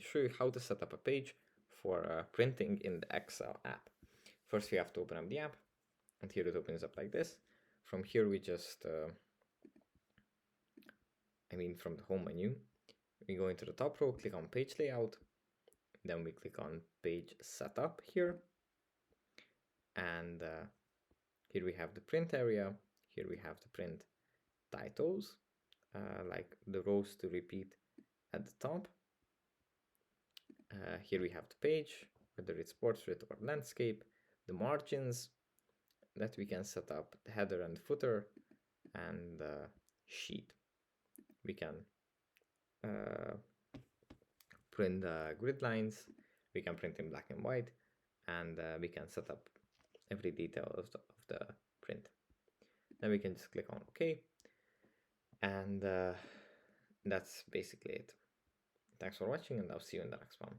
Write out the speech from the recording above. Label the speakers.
Speaker 1: show you how to set up a page for printing in the Excel app. First, we have to open up the app, and here it opens up like this. From here, we just, from the home menu, we go into the top row, click on page layout, then we click on page setup here, and here we have the print area. Here we have the print titles, like the rows to repeat at the top. Here we have the page, whether it's portrait or landscape, the margins that we can set up, the header and footer, and the sheet. We can print grid lines, we can print in black and white, and we can set up every detail of the print. Then we can just click on OK, and that's basically it. Thanks for watching, and I'll see you in the next one.